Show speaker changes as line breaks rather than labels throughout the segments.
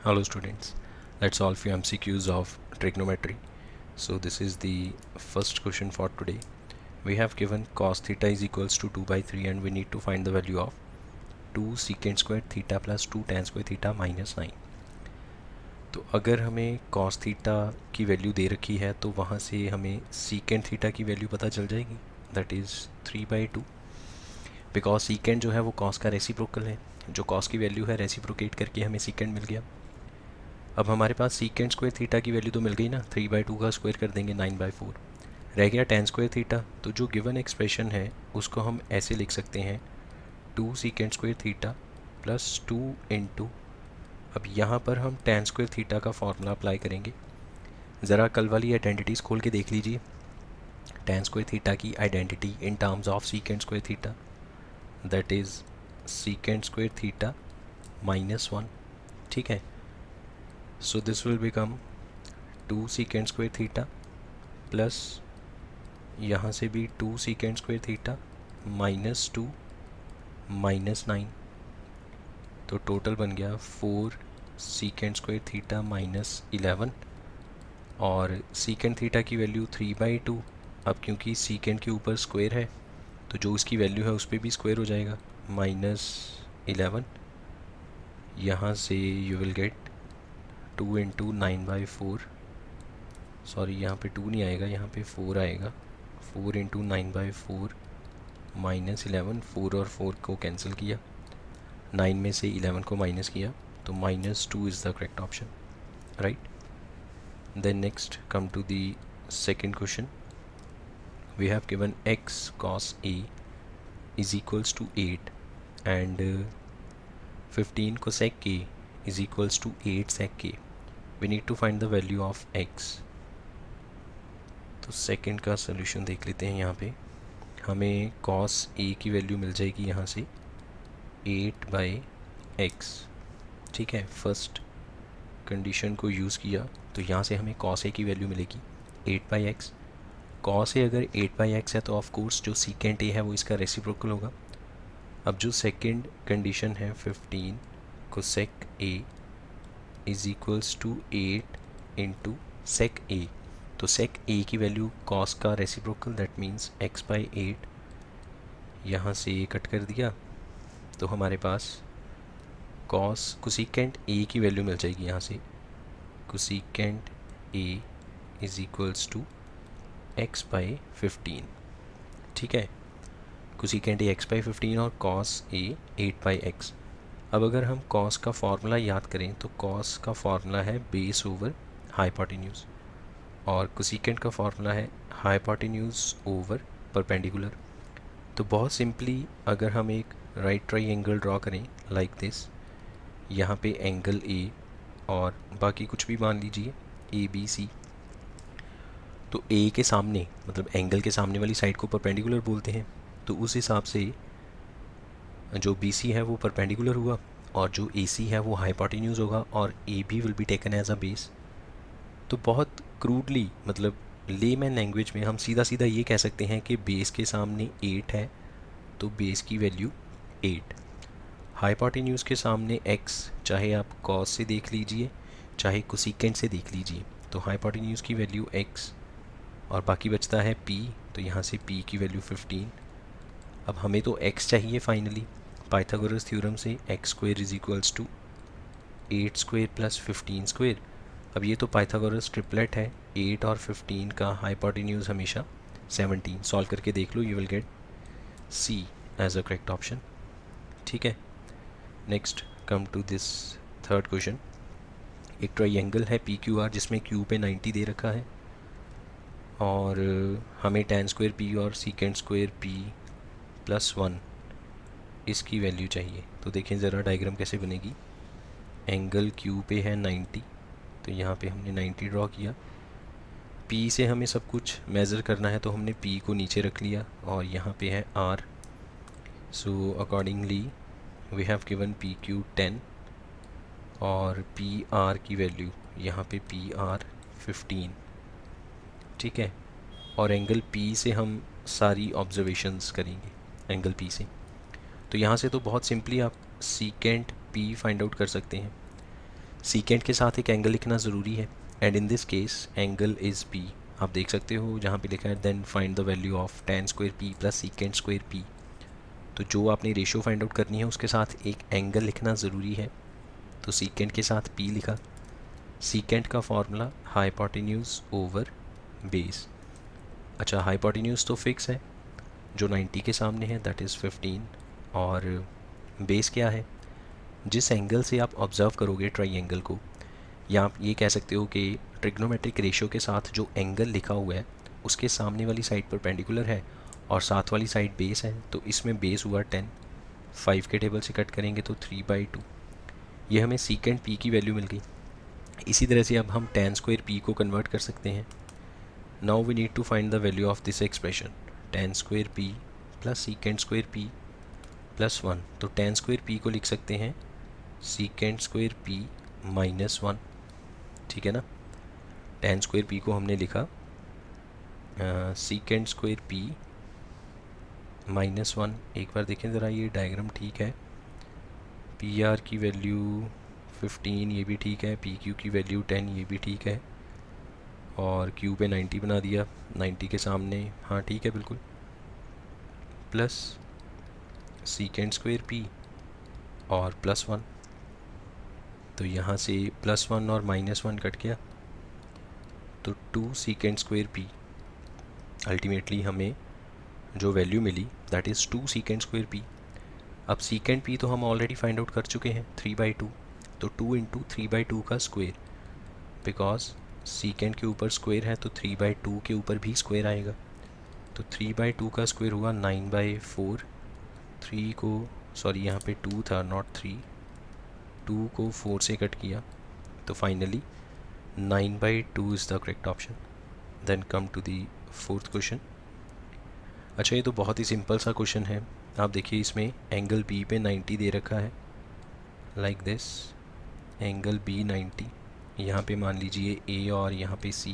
Hello students, let's solve few MCQs of trigonometry. So this is the first question for today. We have given cos theta is equals to 2 by 3 and we need to find the value of 2 secant square theta plus 2 tan square theta minus 9. तो अगर हमें cos theta की value दे रखी है तो वहाँ से हमें secant थीटा की वैल्यू पता चल जाएगी, दैट इज़ 3/2, बिकॉज secant जो है वो cos का रेसिप्रोकल है, जो cos की वैल्यू है रेसिप्रोकेट करके हमें secant मिल गया. अब हमारे पास सीकेंड स्क्वायर थीटा की वैल्यू तो मिल गई ना, 3/2 का स्क्वायर कर देंगे 9/4, रह गया tan स्क्वायर थीटा. तो जो गिवन एक्सप्रेशन है उसको हम ऐसे लिख सकते हैं 2 secant square theta plus 2 into, अब यहाँ पर हम tan स्क्वायर थीटा का फॉर्मूला अप्लाई करेंगे. ज़रा कल वाली आइडेंटिटीज़ खोल के देख लीजिए. tan स्क्वायर थीटा की identity in terms of secant square theta, that is secant square theta -1. ठीक है, so this will become 2 secant square theta plus यहाँ से भी 2 secant square theta -2 -9, तो टोटल बन गया 4 secant square theta -11. और secant theta की वैल्यू 3/2. अब क्योंकि secant के ऊपर स्क्वायर है तो जो उसकी वैल्यू है उस पर भी स्क्वायर हो जाएगा, -11. यहाँ से you will gate 2 into 9/4, sorry यहाँ पे 2 नहीं आएगा, यहाँ पे 4 आएगा. 4 इंटू 9/4 -11, 4 और 4 को कैंसिल किया, 9 में से 11 को माइनस किया, तो -2 is the correct option, right. Then next come to the second question. We have given x cos a is equals to 8 and 15 cosec a is equals to 8 sec a. We need to find the value of x. तो second का solution देख लेते हैं. यहाँ पे हमें cos a की value मिल जाएगी यहाँ से 8/x. ठीक है, फर्स्ट कंडीशन को यूज़ किया तो यहाँ से हमें cos a की वैल्यू मिलेगी 8/x. cos a अगर 8/x है तो ऑफ कोर्स जो secant a है वो इसका रेसिप्रोकल होगा. अब जो सेकंड कंडीशन है 15 cosec a is equals to 8 इंटू sec a, तो sec a की वैल्यू cos का रेसिप्रोकल, दैट मीन्स x/8. यहाँ से ये कट कर दिया तो हमारे पास cos कोसिकेंट a की वैल्यू मिल जाएगी. यहाँ से cosecant a is equals to x/15. ठीक है, कोसिकेंट a x/15 और cos a 8/x. अब अगर हम cos का फॉर्मूला याद करें तो cos का फॉर्मूला है बेस ओवर हाइपोटेन्यूज और कोसिकेंट का फॉर्मूला है हाइपोटेन्यूज ओवर परपेंडिकुलर. तो बहुत सिंपली अगर हम एक राइट ट्राइंगल ड्रॉ करें लाइक दिस, यहाँ पे एंगल A और बाकी कुछ भी मान लीजिए ABC, तो A के सामने मतलब एंगल के सामने वाली साइड को परपेंडिकुलर बोलते हैं, तो उस हिसाब से जो BC है वो परपेंडिकुलर हुआ और जो AC है वो हाइपोटेन्यूज होगा और AB will be taken as a base. तो बहुत क्रूडली मतलब लेमैन लैंग्वेज में हम सीधा सीधा ये कह सकते हैं कि बेस के सामने 8 है तो बेस की वैल्यू 8. हाइपोटेन्यूज के सामने x, चाहे आप cos से देख लीजिए चाहे कोसिकेंट से देख लीजिए, तो हाइपोटेन्यूज की वैल्यू x और बाकी बचता है p, तो यहाँ से p की वैल्यू 15. अब हमें तो x चाहिए फाइनली. पाइथागोरस थ्योरम से x square is equals to 8 square plus 15 square. अब ये तो पाइथागोरस ट्रिपलेट है, 8 और 15 का हाइपोटेन्यूज हमेशा 17. सॉल्व करके देख लो, you will get C as a correct option. ठीक है, next come to this third question. एक ट्राइंगल है PQR जिसमें Q पे 90 दे रखा है और हमें tan स्क्वायर P और secant स्क्वायर P +1 इसकी वैल्यू चाहिए. तो देखें ज़रा डायग्राम कैसे बनेगी. एंगल Q पे है 90, तो यहाँ पे हमने 90 ड्रॉ किया. P से हमें सब कुछ मेज़र करना है तो हमने P को नीचे रख लिया और यहाँ पे है R. So accordingly we have given PQ 10 और PR की वैल्यू यहाँ पे PR 15. ठीक है, और एंगल P से हम सारी ऑब्जर्वेशंस करेंगे एंगल P से. तो यहाँ से तो बहुत सिंपली आप सीकेंट P फाइंड आउट कर सकते हैं. सीकेंट के साथ एक एंगल लिखना ज़रूरी है, and in this case angle is P. आप देख सकते हो जहाँ पे लिखा है then find the value of tan square P plus secant square P. तो जो आपने रेशियो फाइंड आउट करनी है उसके साथ एक एंगल लिखना ज़रूरी है, तो सीकेंट के साथ पी लिखा। सीकेंट का फॉर्मूला हाइपोटेन्यूज ओवर बेस। अच्छा, हाइपोटेन्यूज तो फिक्स है, जो 90 के सामने है दैट इज़ 15, और बेस क्या है, जिस एंगल से आप ऑब्ज़र्व करोगे ट्राइंगल को, या आप ये कह सकते हो कि ट्रिग्नोमेट्रिक रेशियो के साथ जो एंगल लिखा हुआ है उसके सामने वाली साइड परपेंडिकुलर है और साथ वाली साइड बेस है, तो इसमें बेस हुआ 10, 5 के टेबल से कट करेंगे तो 3/2। ये हमें सीकेंट पी की वैल्यू मिल गई। इसी तरह से अब हम tan स्क्वायर पी को कन्वर्ट कर सकते हैं। Now we need to find the value of this expression, tan square P plus secant square P plus 1। तो tan स्क्वायर पी को लिख सकते हैं सीकेंट स्क्वायर पी माइनस 1, ठीक है ना। tan स्क्वायर पी को हमने लिखा सीकेंट स्क्वायर पी माइनस 1। एक बार देखें ज़रा, ये डायग्राम ठीक है, पी आर की वैल्यू 15 ये भी ठीक है, पी क्यू की वैल्यू 10 ये भी ठीक है, और क्यू पे 90 बना दिया 90 के सामने, हाँ ठीक है बिल्कुल, प्लस सीकेंट स्क्वायर पी और प्लस 1। तो यहाँ से +1 और -1 कट गया, तो 2 सीकेंट स्क्वायर पी। अल्टीमेटली हमें जो वैल्यू मिली that is 2 secant square P. अब सीकेंट पी तो हम ऑलरेडी फाइंड आउट कर चुके हैं 3/2, तो 2 इंटू 3/2 का स्क्वायर, बिकॉज सीकेंट के ऊपर स्क्वायर है तो 3/2 के ऊपर भी स्क्वायर आएगा, तो 3/2 का स्क्वायर हुआ 9/4। 3 को, सॉरी यहाँ पे 2 था नॉट 3, 2 को 4 से कट किया, तो finally 9/2 is the correct option. Then come to the fourth question. अच्छा, ये तो बहुत ही सिंपल सा क्वेश्चन है। आप देखिए इसमें एंगल बी पे 90 दे रखा है, लाइक दिस, एंगल बी 90, यहाँ पे मान लीजिए ए और यहाँ पे सी।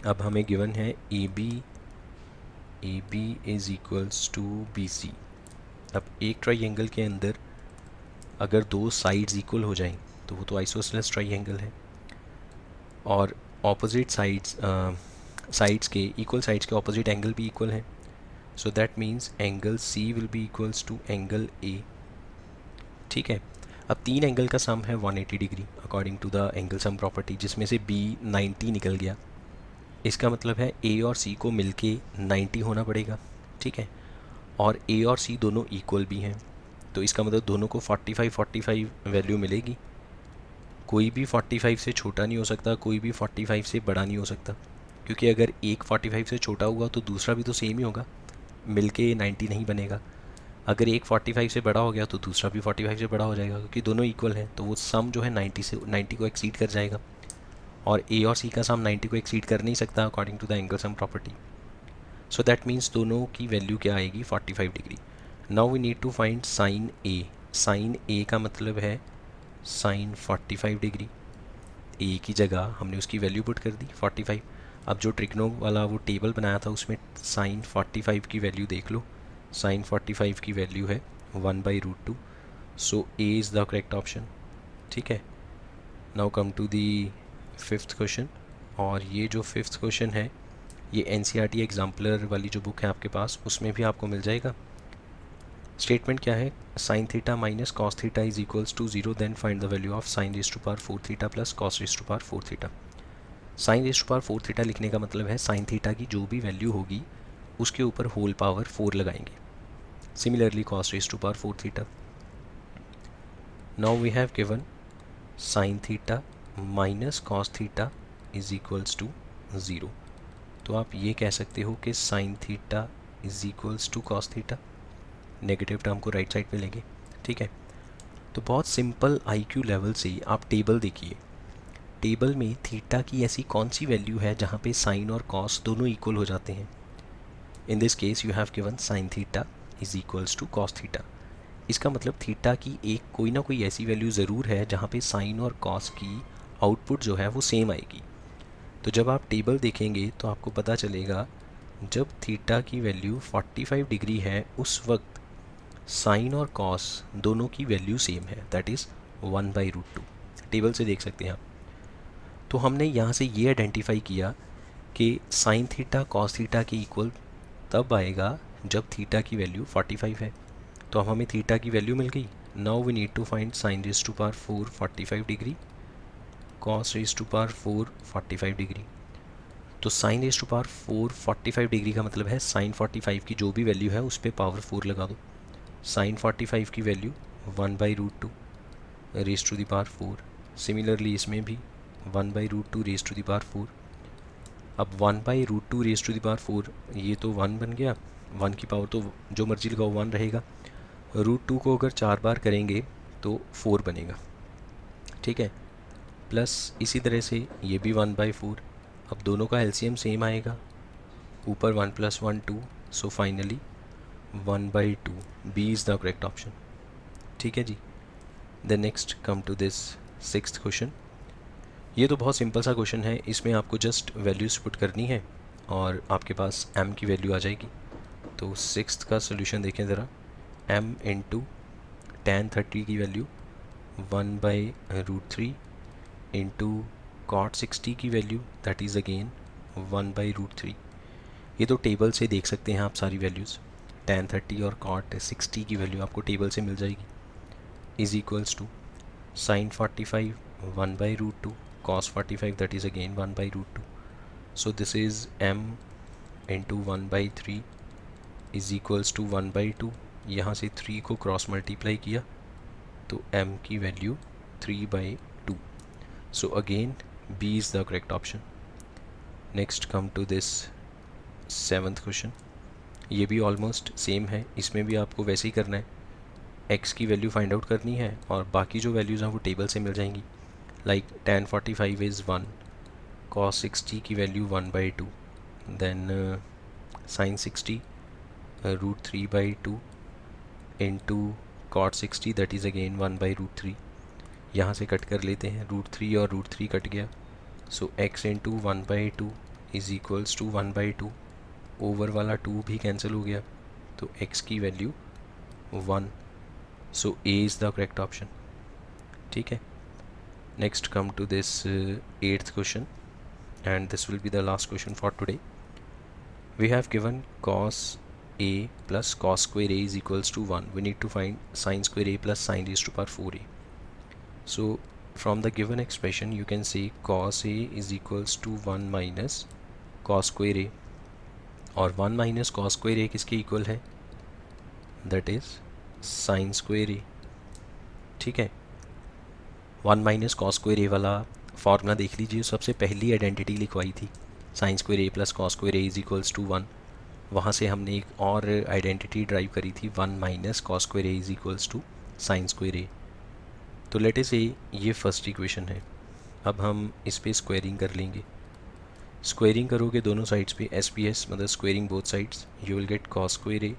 अब हमें गिवन है A B is equals to B C. अब एक ट्राइंगल के अंदर अगर दो साइड्स इक्वल हो जाएं तो वो तो आइसोसेलेस ट्राइंगल है, और ऑपोजिट साइड्स के इक्वल साइड्स के ऑपोजिट एंगल भी इक्वल है, so that means angle C will be equals to angle A, ठीक है। अब तीन एंगल का सम है 180 degree according to the angle sum property, जिसमें से बी 90 निकल गया। इसका मतलब है ए और सी को मिलके 90 होना पड़ेगा, ठीक है, और ए और सी दोनों इक्वल भी हैं, तो इसका मतलब दोनों को 45 वैल्यू मिलेगी। कोई भी 45 से छोटा नहीं हो सकता, कोई भी 45 से बड़ा नहीं हो सकता, क्योंकि अगर एक 45 से छोटा हुआ तो दूसरा भी तो सेम ही होगा, मिलके 90 नहीं बनेगा। अगर एक 45 से बड़ा हो गया तो दूसरा भी 45 से बड़ा हो जाएगा, क्योंकि दोनों इक्वल हैं, तो वो सम जो है 90 को एक्सीड कर जाएगा, और ए और सी का सम 90 को एक्सीड कर नहीं सकता according to the angle sum property. So that means दोनों की वैल्यू क्या आएगी, 45 degree. Now we need to find sine A. Sine A का मतलब है साइन 45 डिग्री। ए की जगह हमने उसकी वैल्यू पुट कर दी 45। अब जो ट्रिग्नो वाला वो टेबल बनाया था उसमें साइन 45 की वैल्यू देख लो, साइन 45 की वैल्यू है 1/√2, so A is the correct option, ठीक है। Now come to the fifth question, और ये जो फिफ्थ क्वेश्चन है ये एनसीईआरटी एग्जाम्पलर वाली जो बुक है आपके पास उसमें भी आपको मिल जाएगा। स्टेटमेंट क्या है, sine theta minus cos theta is equals to 0, then find the value of sine raise to power 4 theta plus cos raise to power 4 theta. Sine raise to power 4 theta लिखने का मतलब है साइन थीटा की जो भी value होगी उसके ऊपर होल पावर 4 लगाएंगे। Similarly cos raise to power 4 theta. Now we have given sine theta minus cos theta is equals to 0, तो आप ये कह सकते हो कि sine theta is equals to cos theta, negative term को राइट साइड पे लेंगे, ठीक है। तो बहुत सिंपल आईक्यू लेवल से आप टेबल देखिए, टेबल में थीटा की ऐसी कौन सी वैल्यू है जहाँ पे साइन और कॉस दोनों इक्वल हो जाते हैं। In this case you have given sine theta is equals to cos theta. इसका मतलब थीटा की एक कोई ना कोई ऐसी वैल्यू ज़रूर है जहाँ पे साइन और कॉस की आउटपुट जो है वो सेम आएगी। तो जब आप टेबल देखेंगे तो आपको पता चलेगा जब थीटा की वैल्यू 45 डिग्री है उस वक्त साइन और कॉस दोनों की वैल्यू सेम है, दैट इज़ 1/√2। टेबल से देख सकते हैं आप। तो हमने यहाँ से ये आइडेंटिफाई किया कि साइन थीटा कॉस थीटा के इक्वल तब आएगा जब थीटा की वैल्यू 45 है। तो अब हमें थीटा की वैल्यू मिल गई। Now we need to find sine raise to power 4 45 degree, cos raise to power 4 45 degree. तो sine raise to power 4 45 degree का मतलब है साइन 45 की जो भी वैल्यू है उस पर पावर 4 लगा दो। साइन 45 की value 1/√2 raise to the power 4। Similarly इसमें भी 1/√2 रेज़ टू द पावर 4। अब 1/√2 रेज़ टू द पावर 4 ये तो 1 बन गया। 1 की पावर तो जो मर्जी लगाओ 1 रहेगा। √2 को अगर 4 बार करेंगे तो 4 बनेगा, ठीक है। प्लस इसी तरह से ये भी 1/4। अब दोनों का एलसीएम सेम आएगा, ऊपर 1 + 1 2, so finally 1/2। B is the correct option, ठीक है जी। The next come to this 6th question. ये तो बहुत सिंपल सा क्वेश्चन है, इसमें आपको जस्ट वैल्यूज पुट करनी है और आपके पास m की वैल्यू आ जाएगी। तो 6th का सोल्यूशन देखें ज़रा। m इंटू tan 30 की वैल्यू 1/√3 इंटू cot 60 की वैल्यू दैट इज़ अगेन 1/√3। ये तो टेबल से देख सकते हैं आप सारी वैल्यूज़। tan 30 और cot 60 की वैल्यू आपको टेबल से मिल जाएगी। Is equals to sin 45 1/√2, cos 45 that is again 1/√2. So this is m into 1/3 is equals to 1/2। यहाँ से 3 को क्रॉस मल्टीप्लाई किया तो m की value 3/2। So again B is the correct option. Next come to this 7th question। ये भी almost same है, इसमें भी आपको वैसे ही करना है। x की वैल्यू फाइंड आउट करनी है और बाकी जो वैल्यूज़ हैं वो टेबल से मिल जाएंगी। लाइक tan 45 इज़ 1, cos 60 की value 1/2, then sin 60 √3/2 into cot 60 that is again 1/√3। यहाँ से कट कर लेते हैं, √3 और √3 कट गया। So x into 1/2 is equals to 1/2। Over वाला 2 भी कैंसिल हो गया तो x की value 1। So A is the correct option, ठीक है। Next come to this 8th question, and this will be the last question for today. We have given cos A plus cos square A is equals to 1. We need to find sin square A plus sin raised to power 4A. So from the given expression you can say cos A is equals to 1 minus cos square A, और 1 minus cos square A किसके equal है? That is sin square A, ठीक है। 1 minus cos square ए वाला formula देख लीजिए, सबसे पहली आइडेंटिटी लिखवाई थी sine square A plus cos square A is equals to 1। वहाँ से हमने एक और आइडेंटिटी ड्राइव करी थी 1 minus cos square A is equals to sine square A. तो लेट अस से ये फर्स्ट इक्वेशन है। अब हम इस पर स्क्वायरिंग कर लेंगे। स्क्वायरिंग करोगे दोनों साइड्स पे SPS मतलब squaring both sides, you will get cos square A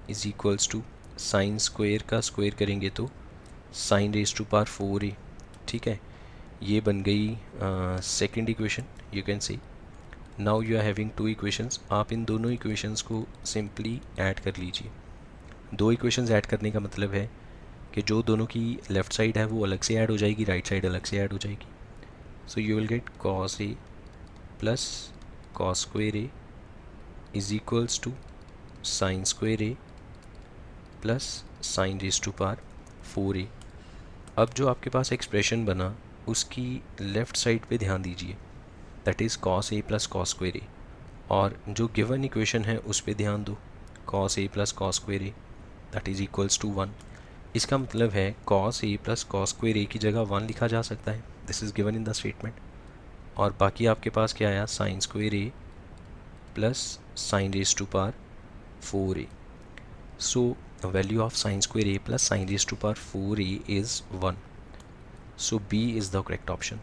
is equals to sine square का स्क्वायर करेंगे तो sign raise to power 4A, ठीक है। ये बन गई second equation, you can say. Now you are having 2 equations. आप इन दोनों इक्वेशंस को सिंपली ऐड कर लीजिए। 2 इक्वेशंस ऐड करने का मतलब है कि जो दोनों की लेफ़्ट साइड है वो अलग से ऐड हो जाएगी, राइट साइड अलग से ऐड हो जाएगी। So you will get cos A plus cos square A is equals to sine square A plus sine raise to power 4A। अब जो आपके पास एक्सप्रेशन बना उसकी लेफ़्ट साइड पे ध्यान दीजिए, that is cos A plus cos square A, और जो गिवन इक्वेशन है उस पे ध्यान दो, cos A plus cos square A that is equals to 1। इसका मतलब है cos A plus cos square A की जगह 1 लिखा जा सकता है, this is given in the statement. और बाकी आपके पास क्या आया, sine square A plus sine raise to power 4A। सो value of sin square A plus sin raised to power 4A is 1. So B is the correct option.